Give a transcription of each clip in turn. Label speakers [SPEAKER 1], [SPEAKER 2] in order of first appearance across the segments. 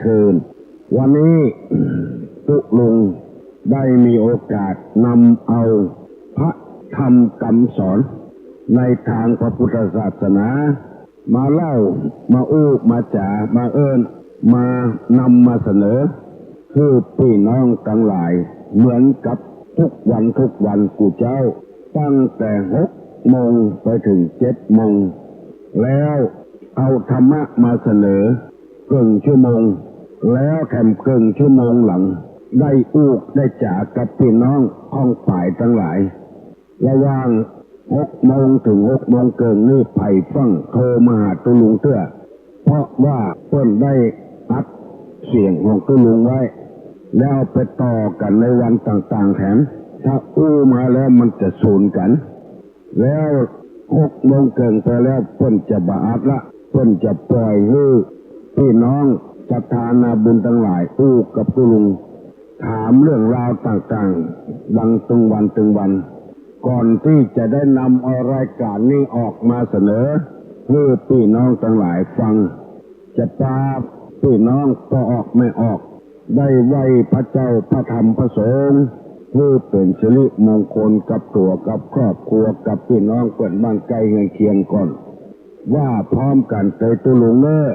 [SPEAKER 1] เทินวันนี้ตุลุงได้มีโอกาสนำเอาพระธรรมคำสอนในทางพระพุทธศาสนามาเล่ามาอู้มาจ่ามาเอิ้นมานำมาเสนอคือพี่น้องทั้งหลายเหมือนกับทุกวันกูเจ้าตั้งแต่6 โมงไปถึง7 โมงแล้วเอาธรรมะมาเสนอครึ่งชั่วโมงแล้วแถมครึ่งชั่วโมงหลังได้อู้ได้จ่ากับพี่น้องข้องฝ่ายทั้งหลายระหว่าง6 โมงถึง6 โมงเกินนี่ไผ่ฟังโทรมาหาตุลุงเตื้อเพราะว่าเพิ่นได้อัดเสียงของตุลุงไว้แล้วไปต่อกันในวันต่างๆแถมถ้าอู้มาแล้วมันจะสูญกันแล้ว6 โมงเกินไปแล้วเพิ่นจะบาอัดละเพิ่นจะปล่อยให้พี่น้องศรัทธานาบุญทั้งหลายอู้กับตุลุงถามเรื่องราวต่างๆดังตึงวันก่อนที่จะได้นำเอารายการนี้ออกมาเสนอเพื่อพี่น้องทั้งหลายฟังจะตาพี่น้องก็ออกไม่ออกได้ไหว้พระเจ้าพระธรรมพระสงฆ์เพื่อเป็นสิริมงคลกับตัวกับครอบครัวกับพี่น้องเพื่อนบ้านใกล้เคียงก่อนว่าพร้อมกันใจตุลุงเนอ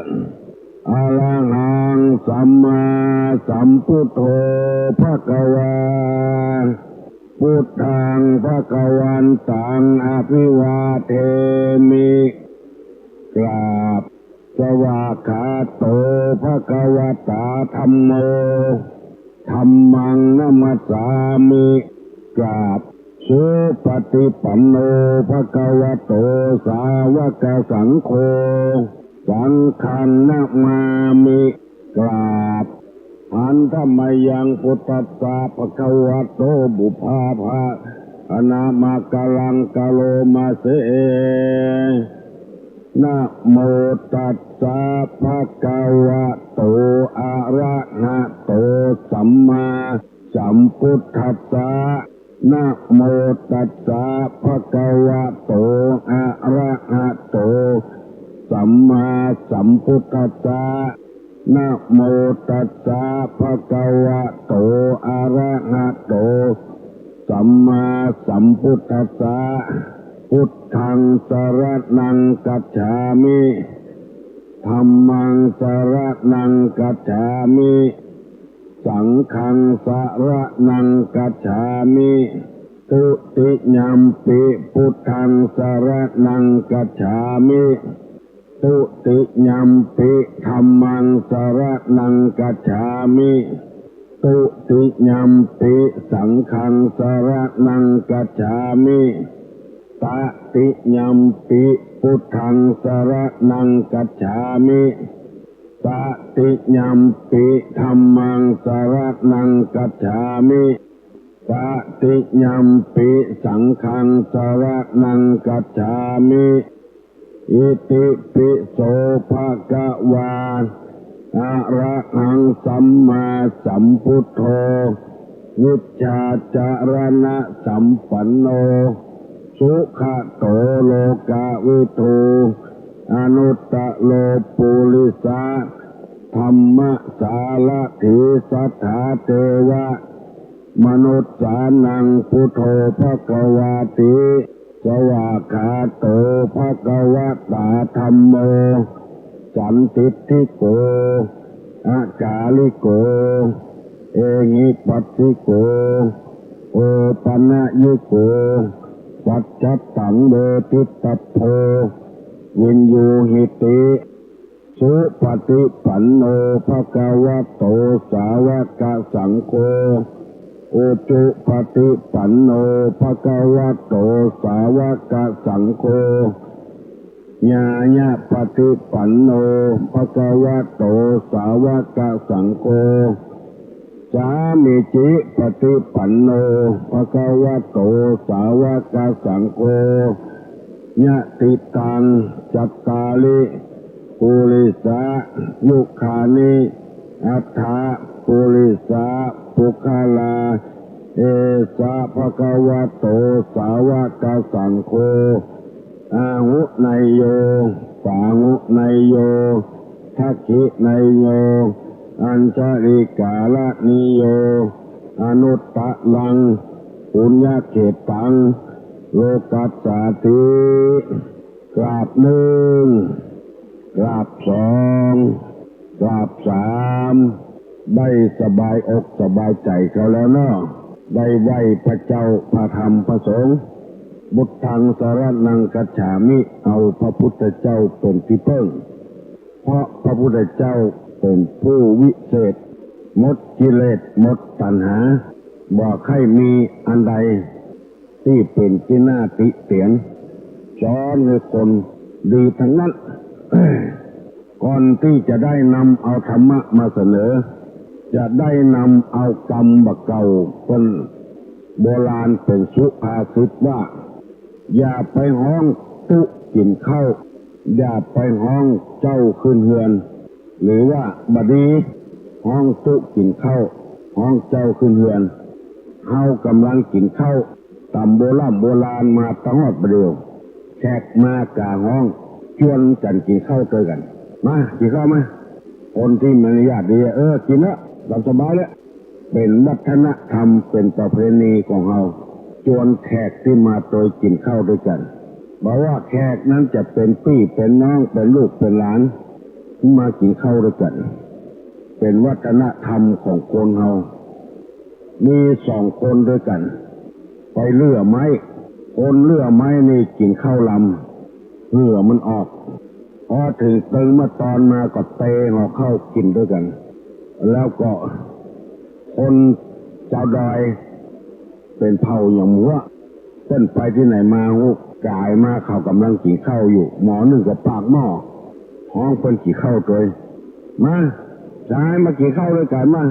[SPEAKER 1] อะระหังสัมมาสัมพุทโธภควาพุทธังภวันตังอภิวาเทมิกราบสวากขาโตภควตาธัมโมธัมมังนัมสสามิกราบสุปฏิปันโนภควโตสาวกสังโฆสังฆังนะมามิกราบอันธรรมยังพุทธัสสะภควโตบุพาภะอนามากัลังกะโลมาเสนะโมตัสสะภะคะวะโตอะระหะโตสัมมาสัมพุทธัสสะนะโมตัสสะภะคะวะโตอะระหะโตสัมมาสัมพุทธัสสะนะโมตัสสะภะคะวะโตอะระหะโตสัมมาสัมพุทธัสสะพุทธังสรณังกัจฉามิธัมมังสรณังกัจฉามิสังฆังสรณังกัจฉามิทุติยัมปิพุทธังสรณังกัจฉามิทุติยัมปิธัมมังสรณังกัจฉามิทุติยัมปิสังฆังสรณังกัจฉามิตติยัมปิพุทธังสรณังกัจฉามิตติยัมปิธัมมังสรณังกัจฉามิตติยัมปิสังฆังสรณังกัจฉามิอิติปิโสภะคะวาอะระหังสัมมาสัมพุทโธวิชชาจารณะสัมปันโนสุขโตโลกวิทูอนุตตโลปุริสาธัมมสารถิสัทธาเทวะมนุษย์สานังพุทโธภควาติสวากขาโตภควตาธัมโมสันติทิโกอาจาลิโกเอหิปัสสิโกโอปัญญิโกปัจจัตตังเวทิตโพวินยูหิติสุปฏิปันโนภควโตสาวกสังโฆอุจุปฏิปันโนภควโตสาวกสังโฆญาญาปฏิปันโนภควโตสาวกสังโฆสามิจิปฏิปันโนภควโตสาวกสังโฆญาติตังจัตตาลิปุริสายุคานิอัฏฐาปุริสาปุคลาเอสะภควโตสาวกสังโฆอาหุไนโยปาหุไนโยทักขิไนโยอ ญชริกาลนิโยอนุตตะลังปุญญเขตังโลกัสสาธิกราบหนึ่งกราบสองกราบสามได้สบายอกสบายใจเขาแล้วเนาะได้ไหวพระเจ้าพระธรรมพระสงฆ์บุตทังสรณังคัจฉามิเอาพระพุทธเจ้าเป็นที่พึ่งเพราะพระพุทธเจ้าเป็นผู้วิเศษหมดกิเลสหมดตัณหาบอกให้มีอันใดที่เป็นที่น่าติเตียนสอนให้คนดีทั้งนั้น ก่อนที่จะได้นำเอาธรรมะมาเสนอจะได้นำเอากรรมบเก่าคนโบราณเป็นสุภาษิตว่าอย่าไปห้องตุกินข้าวอย่าไปห้องเจ้าขึ้นเฮือนหรือว่าบดีห้องตุกินข้าวห้องเจ้าขึ้นเฮือนเฮากำลังกินข้าวตามโบราณมาตั้งแต่เดียวแขกมากาห้องชวนกันกินข้าวเจอกันมากินข้าวมาคนที่มารยาทดีกินแล้วหลับสบายแล้วเป็นวัฒนธรรมเป็นประเพณีของเราชวนแขกที่มาโดยกินข้าวด้วยกันบอกว่าแขกนั้นจะเป็นพี่เป็นน้องเป็นลูกเป็นหลานมากินข้าวด้วยกันเป็นวัฒนธรรมของคนเรามีสองคนด้วยกันไปเลื่อไม้คนเลื่อไม้นี่กินข้าวลำเหงื่อมันออกพอถึงตึงเมื่อตอนมาก็เตะห่อข้าวกินด้วยกันแล้วก็คนเจ้าดอยเป็นเผ่าอย่างมัวเต้นไปที่ไหนมาหูกายมาเขากำลังกินข้าวอยู่หมอหนึ่งกับปากหม้อห้องคนกินข้าวตัวมาชายมากินข้าวด้วยกันมา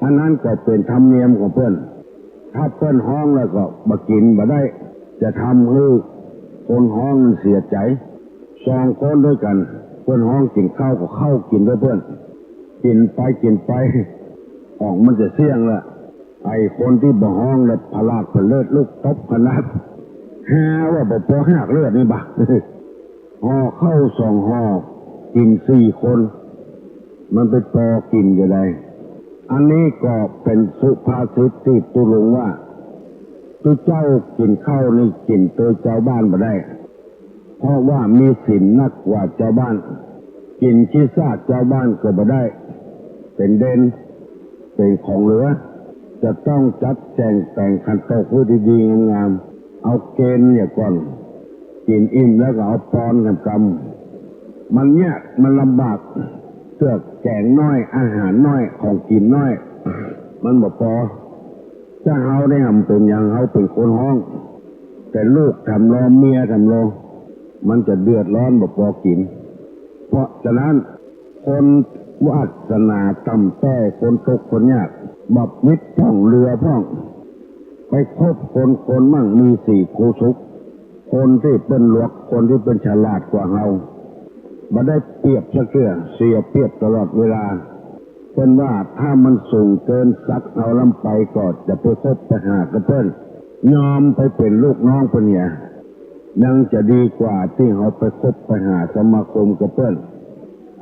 [SPEAKER 1] อันนั้นก็เป็นธรรมเนียมของเพื่อนถ้าเพื่อนห้องแล้วก็มากินมาได้จะทำให้คนห้องเสียใจสองคนด้วยกันเพื่อนห้องกินข้าวก็เข้ากินด้วยเพื่อนกินไปออกมันจะเสี่ยงละไอ้คนที่บ่ห้องแล้วพลาดเลิศลูกตบขนาดว่าบ่พอหักเลือดนี่บะห่อเข้าสองห่อกิน4 คนมันไปพอกินจะได้อันนี้ก็เป็นสุภาษิตที่ตุลงว่าตัวเจ้ากินข้าวนี่กินตัวเจ้าบ้านบ่ได้เพราะว่ามีศีลนักกว่าเจ้าบ้านกินขี้ซากเจ้าบ้านก็บ่ได้เป็นเด่นเป็นของเหลือจะต้องจัดแจงแต่งขันโตกผู้ดีๆงามๆเอาเกณฑ์เนี่ยก่อนกินอิ่มแล้วก็เอาปอนกันกำมันเนี่ยมันลำบากเสื้อแกงน้อยอาหารน้อยของกินน้อยมันบ่พอถ้าเฮาได้ทำเป็นอย่างเฮาเป็นคนห้องแต่ลูกทำรอเมียทำรอมันจะเดือดร้อนบ่พอกินเพราะฉะนั้นคนวาสนาต่ำต้อยคนทุกข์คนยากบับวิทย์พ่องเรือพ่องไปคบคนมั่งมี4 คู่สุขคนที่เป็นหลวกคนที่เป็นฉลาดกว่าเราบ่ได้เปรียบสักเทื่อเสียเปรียบตลอดเวลาเป็นว่าถ้ามันสูงเกินสักเอาลำไปก็จะไปคบไปหากระเพิ่นยอมไปเป็นลูกน้องเพิ่นเนี่ยยังจะดีกว่าที่เขาไปคบไปหาสมาคมกระเพิ่น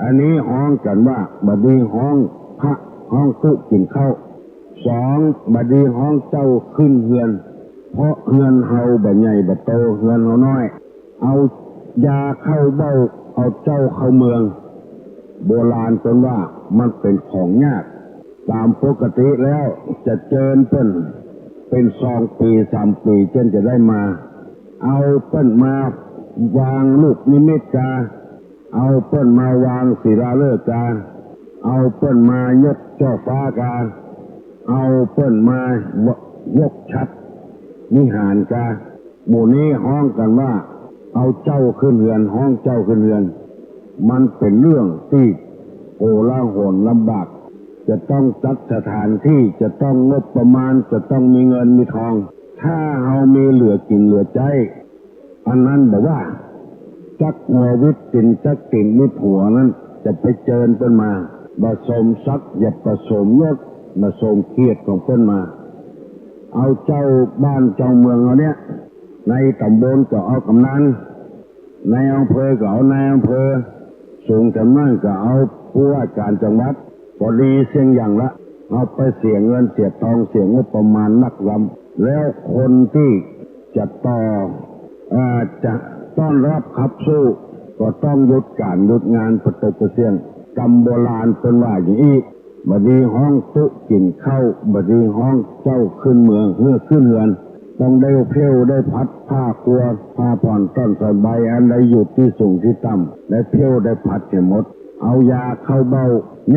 [SPEAKER 1] อันนี้ห้องกันว่าบดีห้องพระห้องตุกินข้าว2บดีห้องเจ้าขึ้นเฮือนเพราะเฮือนเฮาแบบใหญ่แบบโตเฮือนเฮาน้อยเอายาเข้าเบ้าเอาเจ้าเข้าเมืองโบราณเป็นว่ามันเป็นของยากตามปกติแล้วจะเจิญเป็น2 ปี 3 ปีจนจะได้มาเอาเปิ้นมาวางลูกนิมิตกาเอาเปิ้นมาวางศิลาฤกษ์กาเอาเปิ้นมายกเจ้าฟ้ากาเอาเปิ้นมายกชัดนิหารกาหมู่นี้ห้องกันว่าเอาเจ้าขึ้นเรือนห้องเจ้าขึ้นเรือนมันเป็นเรื่องที่โอลาหลลำบากจะต้องจัดสถานที่จะต้องงบประมาณจะต้องมีเงินมีทองถ้าเรามีเหลือกินเหลือใจอันนั้นแบบว่าจักหัววิตตินจักตินมิดหัวนั้นจะไปเจิญเพิ่นมาผสมซักอย่าผสมยศผสมเกียรติของเพิ่นมาเอาเจ้าบ้านเจ้าเมืองเอาเนี้ยในตำบลก็เอากำนันในอำเภอก็เอานายอำเภอสูงจำนั่งก็เอาผู้ว่าการจังหวัด ก็ดีเสียงอย่างละเอาไปเสียเงินเสียทองเสียงบประมาณนักลำแล้วคนที่จะจะต้อนรับขับสู้ก็ต้องหยุดการหยุดงานประตกประเสียงกรรมโบราณเป็นว่าอย่างนี้บดีห้องตุกินข้าวบดีห้องเจ้าขึ้นเมืองเฮือขึ้นเฮือนต้องได้เพี้ยวได้พัดผ้ากลัวผ้าผ่อนต้นสบายอันใดอยู่ที่สูงที่ต่ำได้เพี้ยวได้พัดเสียหมดเอายาเข้าเบา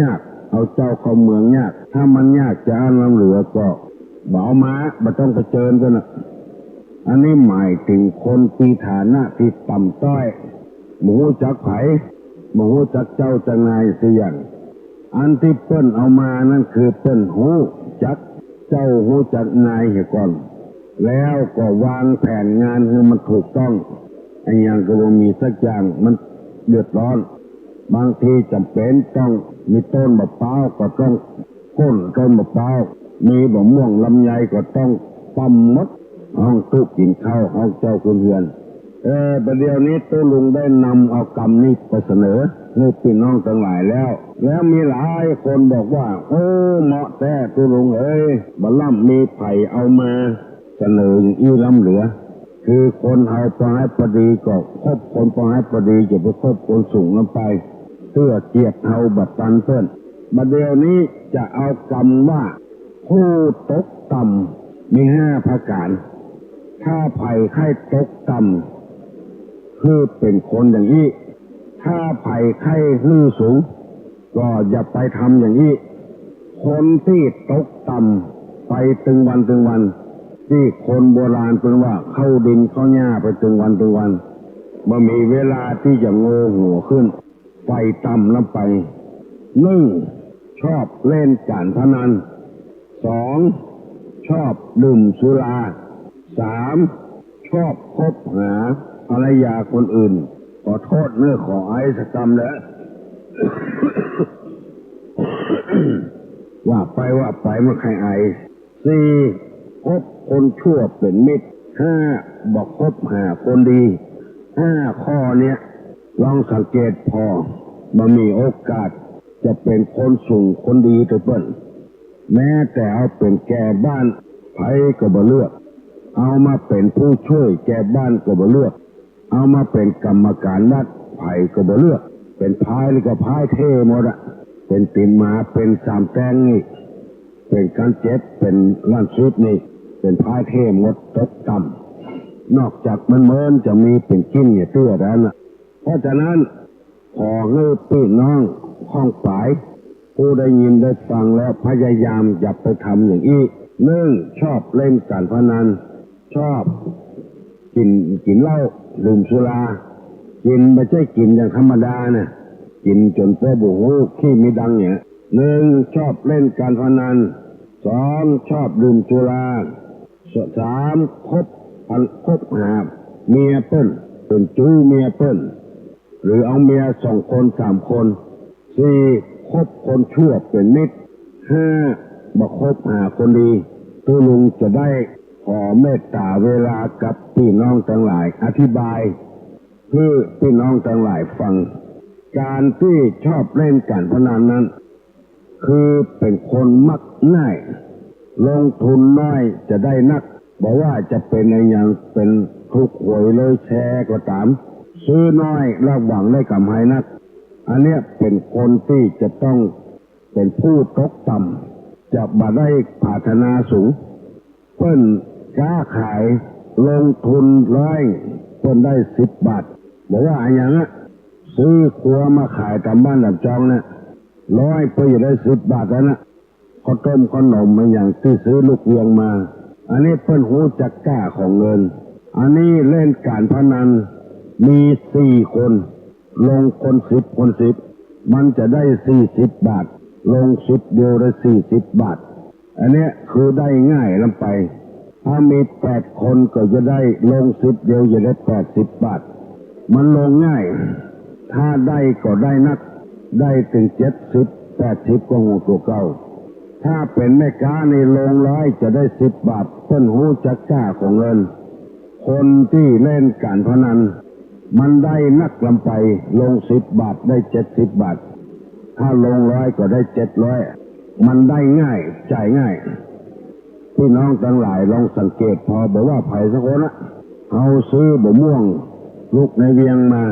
[SPEAKER 1] ยากเอาเจ้าเข้าเมืองยากถ้ามันยากจะอันเหลือก็บ่เอามาบ่ต้องไปเจิญกันนะอันนี้หมายถึงคนที่ฐานะที่ต่ำต้อยหมูจักไผ่หมูจักเจ้าจะนายเสียงอันที่เปิ้นเอามานั่นคือเปิ้นหูจักเจ้าหูจักนายเหี่ยก่อนแล้วก็วางแผนงานให้มันถูกต้องไอ้อย่างก็บ่มีสักอย่างมันเดือดร้อนบางทีจำเป็นต้องมีต้นมะพร้าวก็ต้องก้นต้นมะพร้าวมีบะม่วงลำไยก็ต้องปั๊มมดห้องตู้กินข้าวห้องเจ้าคุณเฮือนประเดี๋ยวนี้ตู้ลุงได้นำเอากรรมนี้ไปเสนอให้พี่น้องทั้งหลายแล้วมีหลายคนบอกว่าโอ้เหมาะแต่ตู้ลุงบัลลัมมีไผ่เอามาเสนออย่างอี้ล้ำเหลือคือคนเอาปลายพอดีก็คบคนปลายพอดีจะไปคบคนสูงลงไปเพื่อเกียรติเอาบัตรตันเพิ่นประเดี๋ยวนี้จะเอากรรมว่าผู้ตกต่ำมี5ประการถ้าไผ่ไข้ตกต่ำคือเป็นคนอย่างนี้ถ้าไผ่ไข้หื้อสูงก็อย่าไปทำอย่างนี้คนที่ตกต่ำไปตึงวันที่คนโบราณเป็นว่าเข้าดินเข้าหญ้าไปตึงวันบ่มีเวลาที่จะโง่หัวขึ้นไฟต่ำลงไป1ชอบเล่นการพนัน2ชอบดื่มสุรา3ชอบคบหาภรรยาคนอื่นขอโทษเนื้อขอไอ้สกรรมแล้ว ว่าไปมันใครไอ4คบคนชั่วเป็นมิตร5บอกคบหาคนดี5ข้อเนี้ยลองสังเกตพอมันมีโอกาสจะเป็นคนสูงคนดีตัวเปิ้นแม้แต่เอาเป็นแก่บ้านไผก็บ่เลือกเอามาเป็นผู้ช่วยแก่บ้านก็บ่เลือกเอามาเป็นกรรมการวัดไผก็บ่เลือกเป็นพายหรือก็พายเท่หมดอะเป็นตินมาเป็นสามแตงนี่เป็นการเจ็ดเป็นล้านชุดนี่เป็นพายเท่หมดตกต่ำนอกจากมันเมินจะมีเป็นกิ้งเนี่ยเตื้อแล้วนะเพราะฉะนั้นขอให้พี่น้องข้องฝ่ายผู้ได้ยินได้ฟังแล้วพยายามอย่าไปทำอย่างนี้1ชอบเล่นการพนันชอบกินเหล้าดื่มสุรากินไม่ใช่กินอย่างธรรมดานะกินจนพ่อบุหูขี้มีดังเนี่ย1ชอบเล่นการพนัน2ชอบดื่มสุรา3คบหาเมียเปิ้นเป็นจู้เมียเปิ้นหรือเอาเมีย2คน3คน4คบคนชั่วเป็นมิตร5บ่คบหาคนดีตัวลุงจะได้ขอเมตตาเวลากับพี่น้องทั้งหลายอธิบายเพื่อพี่น้องทั้งหลายฟังการที่ชอบเล่นการพนันนั้นคือเป็นคนมักง่ายลงทุนน้อยจะได้นักบอกว่าจะเป็นอะไรอย่างเป็นทุกหวยเลยแชร์ก็ตามซื้อน้อยแล้วหวังได้กำไรนักอันเนี้ยเป็นคนที่จะต้องเป็นผู้ตกต่ำจะบ่ได้พัฒนาสูงเพิ่นค้าขายลงทุน100เพิ่นได้10 บาทบอกว่าอย่างนั้นซื้อครัวมาขายตามบ้านตามจองเนี่ย100เพิ่นจะได้10 บาทแล้วนะข้าวต้มขนมมาอย่างที่ซื้อลูกเวียงมาอันนี้เพิ่นหูจักกล้าของเงินอันนี้เล่นการพนันมี4คนลงคน10มันจะได้40 บาทลง10เดียวได้40 บาทอันนี้คือได้ง่ายลงไปถ้ามี8คนก็จะได้ลง10เดียวจะได้80 บาทมันลงง่ายถ้าได้ก็ได้นักได้ถึง70 80ก็หูตัวเก่าถ้าเป็นแม่ค้าในลง100จะได้10 บาทเพิ่นหูจักกล้าของเงินคนที่เล่นการพนันมันได้นักลำไปลง10 บาทได้70 บาท ถ้าลงร้อยก็ได้700มันได้ง่ายจ่ายง่ายพี่น้องทั้งหลายลองสังเกตพอบอกว่าไผ่สักคนนะเอาซื้อบะม่วงลูกในเวียงมา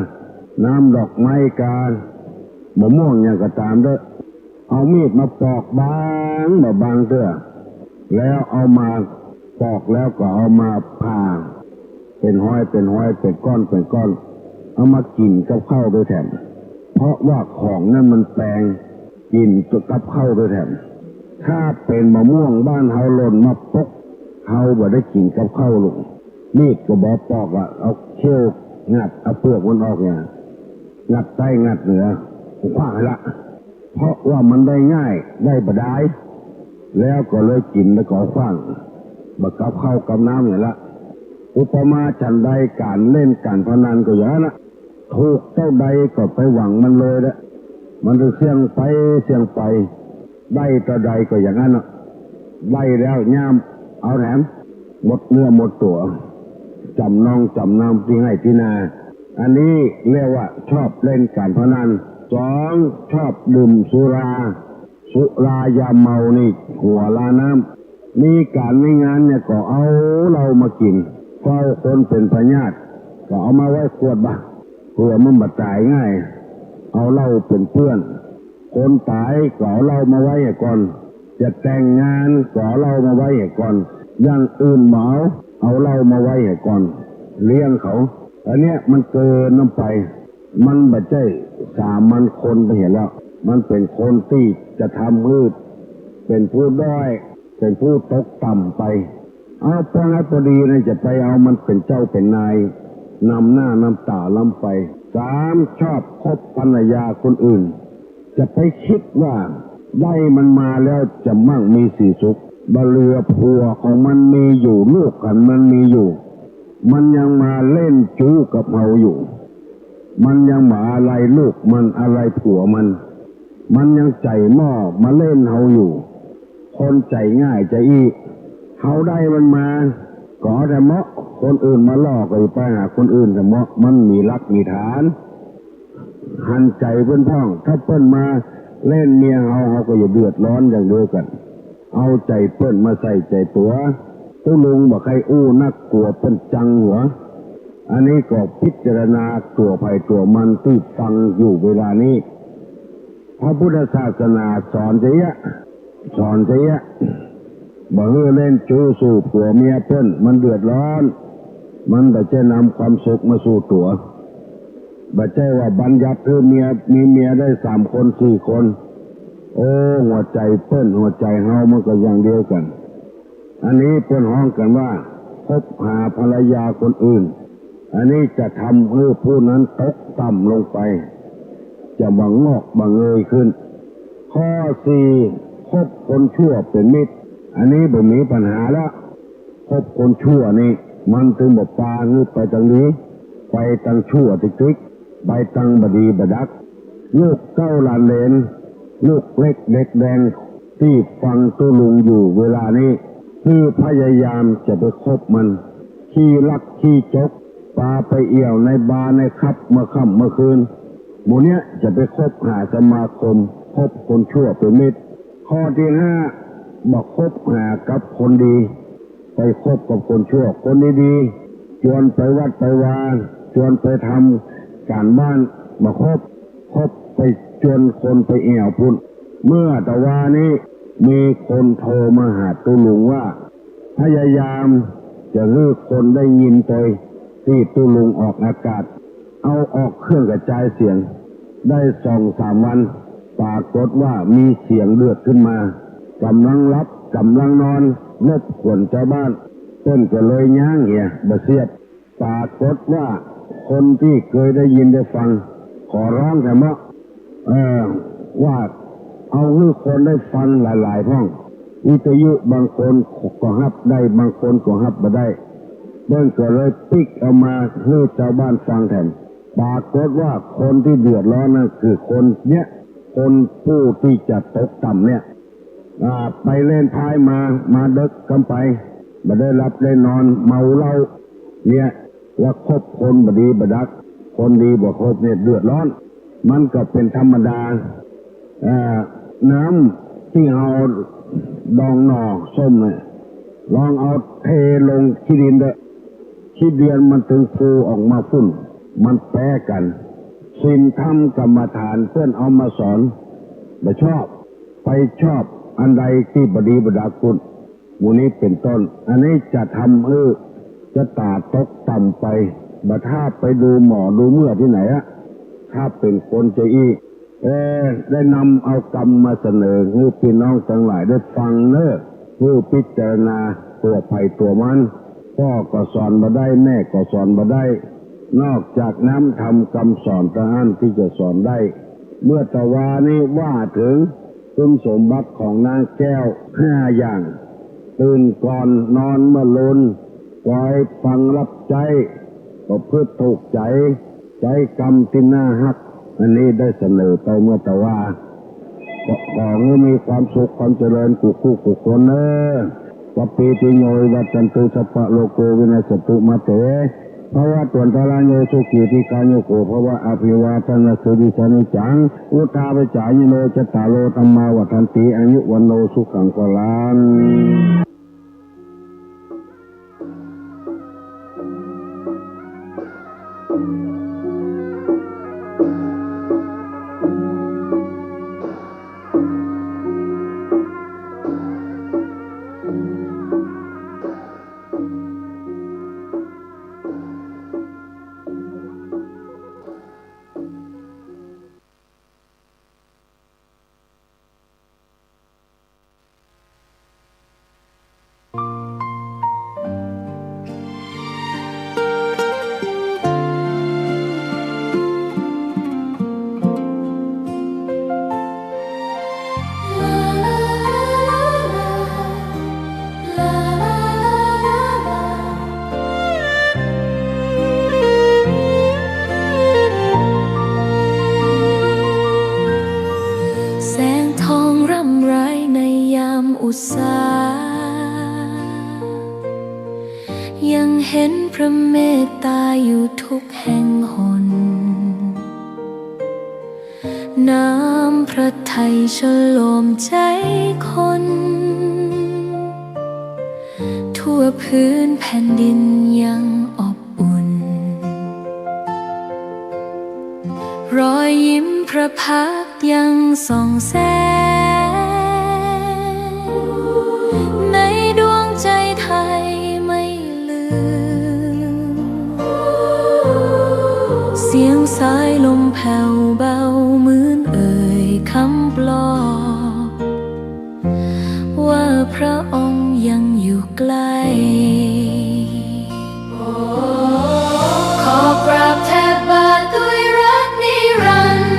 [SPEAKER 1] น้ำดอกไม้กาบะม่วงอย่างก็ตามด้วยเอามีดมาปอกบางบางเตื้อแล้วเอามาปอกแล้วก็เอามาผ่าเป็นห้อยเป็นก้อนเอามากินกับข้าวด้วยแถมเพราะว่าของนั้นมันแปลงกินกับข้าวด้วยแถมถ้าเป็นมะม่วงบ้านเฮาหล่นมาปกเฮาบ่ได้กินกับข้าวลงมีดก็บ่ปอกอ่ะเอาเขี้ยวงัดเอาเปลือกมันออกเนี่ยงัดใต้งัดเหนือขว้างละเพราะว่ามันได้ง่ายได้บ่ได้แล้วก็เลยกินแล้วก็ขว้างบ่กับข้าวกับน้ำเนี่ยละอุปมาฉันใดการเล่นการพนันก็อย่างนั้นถูกเท่าใดก็ไปหวังมันเลยละมันจะเสี่ยงไปได้ต่อใดก็อย่างนั้นได้แล้วย่ามเอาแถมหมดเนื้อหมดตัวจำนองที่ให้ที่นาอันนี้เรียกว่าชอบเล่นการพนัน2ชอบดื่มสุรายาเมานี่หัวลาน้ำมีการในงานเนี่ยก็เอาเรามากินเฝ้าคนเป็นพญาติก็เอามาไว้ขวดบ้างเพื่อมันบาดตายง่ายเอาเหล้าเป็นเพื่อนคนตายก็เอาเหล้ามาไว้ก่อนจะแต่งงานก็เอาเหล้ามาไว้ก่อนอย่างอื่นเหมาเอาเหล้ามาไว้ก่อนเลี้ยงเขาอันเนี้ยมันเกินน้ำไปมันบาดใจสามัญคนไปเห็นแล้วมันเป็นคนที่จะทำมืดเป็นผู้ด้อยเป็นผู้ตกต่ำไปเอาพอให้พอดีนะจะไปเอามันเป็นเจ้าเป็นนายนำหน้านำตาล้ำไป3ชอบคบภรรยาคนอื่นจะไปคิดว่าได้มันมาแล้วจะมั่งมีสีสุขบเรือผัวของมันมีอยู่ลูกกันมันมีอยู่มันยังมาเล่นจู้กับเราอยู่มันยังมาอะไรลูกมันอะไรผัวมันยังใจหม้อมาเล่นเราอยู่คนใจง่ายใจอี้เขาได้มันมาก็แต่เหมาะคนอื่นมาล่อก็ไปหาคนอื่นแต่เหมาะมันมีรักมีฐานหันใจเพื่อนพ้องถ้าเปิ้นมาเล่นเมียเขาก็อย่าเดือดร้อนอย่างเดียวกันเอาใจเปิ้นมาใส่ใจตัวตู้ลุงบอกใครอู้นักกลัวเปิ้นจังหัวอันนี้ก็พิจารณาตัวภัยตัวมันที่ฟังอยู่เวลานี้พระพุทธศาสนาสอนเสียบ่ให้เล่นจู้สู่ผัวเมียเปิ้นมันเดือดร้อนมันบ่จะนำความสุขมาสู่ตัวบ่ใช่ว่าบัญญัติคือมีเมียได้3คน4คนโอ้หัวใจเปิ้นหัวใจเฮามันก็อย่างเดียวกันอันนี้เปิ้นฮ้องกันว่าคบหาภรรยาคนอื่นอันนี้จะทำให้ผู้นั้นตกต่ำลงไปจะบังงอกบังเงยขึ้นข้อ4คบคนชั่วเป็นมิตรอันนี้บ่มีปัญหาแล้วคบคนชั่วนี่มันถึงบ่ปาคือไปทางนี้ไปทางชั่วติ๊กไปทางบดีบดักลูกเก้าหลานเลนลูกเล็กเด็กแดงที่ฟังตู้ลุงอยู่เวลานี้คือพยายามจะไปคบมันขี้ลักขี้จกปาไปเอี่ยวในบาร์ในคับเมื่อค่ำเมื่อคืนหมู่เนี้ยจะไปคบหาสมาคมคบคนชั่วเป็นมิตรข้อที่5บอกคบหากับคนดีไปคบกับคนชั่วคนดีๆชวนไปวัดไปวาชวนไปทำการบ้านมาคบไปชวนคนไปเอี่ยวพุ่นเมื่อตะวานี้มีคนโทรมาหาตุลุงว่าพยายามจะให้คนได้ยินตัวที่ตุลุงออกอากาศเอาออกเครื่องกระจายเสียงได้2-3 วันปรากฏว่ามีเสียงเลือดขึ้นมากำลังรับกำลังนอนรบกวนชาวบ้านต้นก็เลยย่างเหี้ยบ่เสียดปรากฏว่าคนที่เคยได้ยินได้ฟังขอร้องแต่ว่าว่าเอาให้คนได้ฟังหลายๆห้องวิทยุบางคนก็ฮับได้บางคนก็ฮับบ่ได้เบิ่งก็เลยปิกเอามาให้ชาวบ้านฟังแทนปรากฏว่าคนที่เดือดร้อนนั่นคือคนเนี้ยคนผู้ที่จะตกต่ำเนี่ยไปเล่นท้ายมาดึกกันไปบ่ได้รับได้นอนเมาเหล้าเนี่ยว่าคบคนบดีบดักคนดีบ่คบเนี่ยเดือดร้อนมันก็เป็นธรรมดา น้ำที่เอาดองหน่อส้มเนี่ยลองเอาเทลงขี้ดินเด้อขี้เดือนมันถึงฟูออกมาฝุ่นมันแปรกันศีลธรรมกรรมฐานเพื่อนเอามาสอนไม่ชอบไปชอบอันใดที่บดีบดาคุณมูนี้เป็นต้นอันนี้จะทำจะตาตกต่ำไปบัดถ้าไปดูหมอดูเมื่อที่ไหนอะถ้าเป็นคนใจอีได้นำเอากรรมมาเสนอให้พี่น้องทั้งหลายได้ฟังเนอะเพื่อพิจารณาตัวภัยตัวมันพ่อก็สอนมาได้แม่ก็สอนมาได้นอกจากน้ำทำคำสอนทหารที่จะสอนได้เมื่อตะวานี้ว่าถึงคุณสมบัติของนางแก้ว5 อย่างตื่นก่อนนอนเมื่อลุนปล่อยฟังรับใจก็เพื่อถูกใจกรรมที่น่าฮักอันนี้ได้เสนอไปเมื่อตะวาขอให้มีความสุขความเจริญกุคนเนอวัปปีติโยวัจันตุสัพพะโลโกวินัสตุมาเตภาวะตวนทาราโยสุขีติกาโยโกภาวะอภิวาทนาสุดิสานิจังอุทาปจายโนจตารโลธัมมาวัฏันติอายุวันโนสุขังพลัง
[SPEAKER 2] ยังเห็นพระเมตตาอยู่ทุกแห่งหนน้ำพระทัยฉโลมใจคนทั่วพื้นแผ่นดินยังอบอุ่นรอยยิ้มพระพักตร์ยังส่องแสงในดวงใจไทยไม่ลืมเสียงสายลมแผ่วเบาเหมือนเอ่ยคำปลอบว่าพระองค์ยังอยู่ใกล้ขอกราบแทบบาทด้วยรักนิรันดร์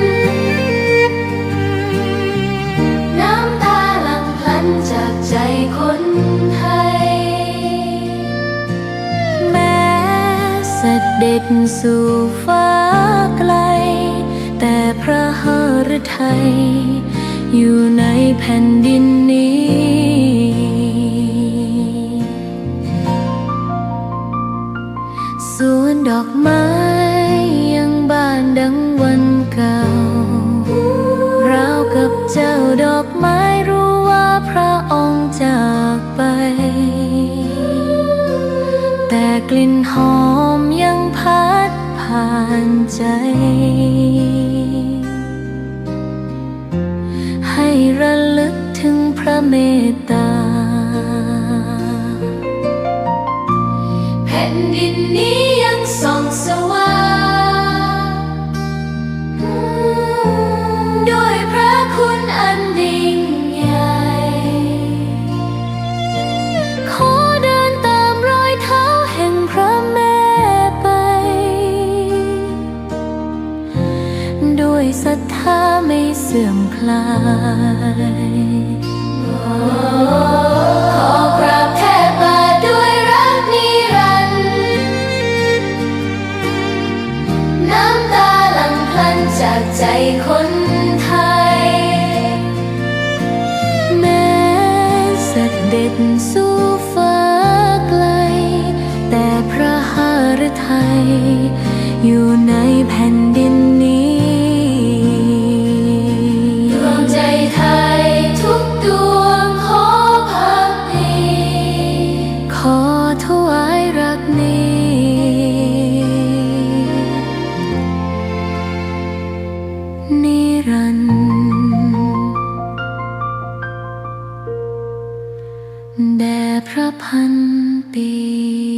[SPEAKER 2] น้ำตาหลั่งพลันจากใจคนไทยแม้เสด็จสู่ฟ้าไกลแต่พระหฤทัยอยู่ในแผ่นดินนี้สวนดอกไม้ยังบานดังวันเก่าราวกับเจ้าดอกไม้รู้ว่าพระองค์จากไปแต่กลิ่นหอมยังพัดผ่านใจให้ระลึกถึงพระเมตตาแผ่นดินนี้ยังส่องสว่างด้วยพระคุณอันยิ่งใหญ่ขอเดินตามรอยเท้าแห่งพระแม่ไปด้วยศรัทธาไม่เสื่อมคลายขอกราบแทบบาทด้วยรักนิรันดร์น้ำตาหลั่งพลันจากใจคนไทยแม้เสด็จสู่ฟ้าไกลแต่พระหฤทัยอยู่ในแผ่นดินนี้ดวงใจ แด่พระพันปี